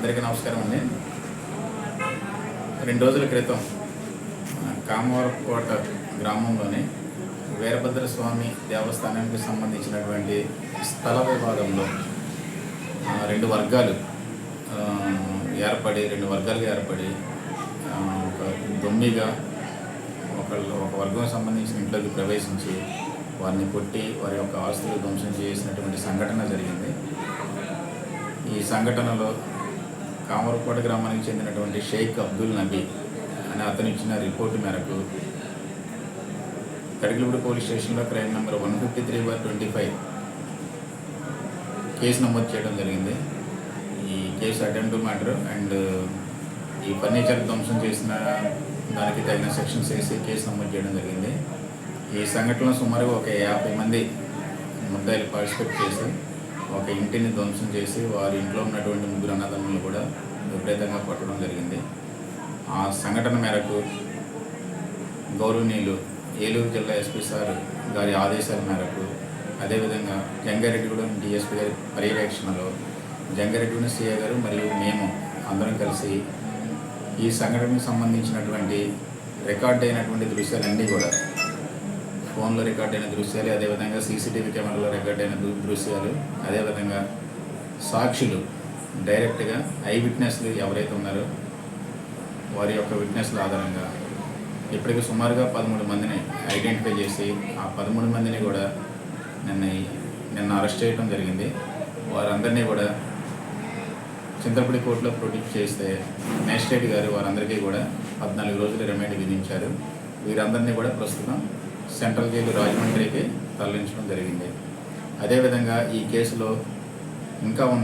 అందరికీ నమస్కారం అండి. 2 రోజుల క్రితం కామవరపుకోట గ్రామంలోని వీరభద్రస్వామి దేవస్థానానికి సంబంధించినటువంటి స్థల వివాదంలో రెండు వర్గాలుగా ఏర్పడి ఒక దొమ్మిగా ఒక వర్గం సంబంధించిన ఇంట్లోకి ప్రవేశించి వారిని కొట్టి వారి యొక్క ఆస్తులు ధ్వంసం చేసినటువంటి సంఘటన జరిగింది. ఈ సంఘటనలో కామవరపుకోట గ్రామానికి చెందినటువంటి షేక్ అబ్దుల్ నబీ అనే అతను ఇచ్చిన రిపోర్టు మేరకు కడిగిలగూడ పోలీస్ స్టేషన్లో క్రైమ్ నెంబర్ 153/25 కేసు నమోదు చేయడం జరిగింది. ఈ కేసు అటెంప్ట్ మ్యాటర్ అండ్ ఈ ఫర్నిచర్ ధ్వంసం చేసిన దానికి తగిన సెక్షన్స్ వేసి కేసు నమోదు చేయడం జరిగింది. ఈ సంఘటనలో సుమారుగా ఒక 50 మంది ముద్దాయిలు పార్టిసిపేట్ చేసి ఒక ఇంటిని ధ్వంసం చేసి వారి ఇంట్లో ఉన్నటువంటి 3 అన్నదమ్ములు కూడా విపరీతంగా కొట్టడం జరిగింది. ఆ సంఘటన మేరకు గౌరవనీయులు ఏలూరు జిల్లా ఎస్పీ సార్ గారి ఆదేశాల మేరకు, అదేవిధంగా జంగారెడ్డిగూడెం డిఎస్పీ గారి పర్యవేక్షణలో జంగారెడ్డిగూడెం సిఐ గారు మరియు మేము అందరం కలిసి ఈ సంఘటనకు సంబంధించినటువంటి రికార్డ్ అయినటువంటి దృశ్యాలన్నీ కూడా ఫోన్లో రికార్డ్ అయిన దృశ్యాలు, అదేవిధంగా సీసీటీవీ కెమెరాలో రికార్డ్ అయిన దృశ్యాలు, అదేవిధంగా సాక్షులు డైరెక్ట్గా ఐ విట్నెస్లు ఎవరైతే ఉన్నారో వారి యొక్క విట్నెస్ల ఆధారంగా ఇప్పటికి సుమారుగా 13 మందిని ఐడెంటిఫై చేసి ఆ 13 మందిని కూడా నిన్న అరెస్ట్ చేయడం జరిగింది. వారందరినీ కూడా చింతలపూడి కోర్టులో ప్రొడ్యూస్ చేస్తే మేజిస్ట్రేట్ గారు వారందరికీ కూడా 14 రోజులు రిమాండ్ విధించారు. వీరందరినీ కూడా ప్రస్తుతం సెంట్రల్ జైలు రాజమండ్రికి తరలించడం జరిగింది. అదేవిధంగా ఈ కేసులో ఇంకా ఉన్న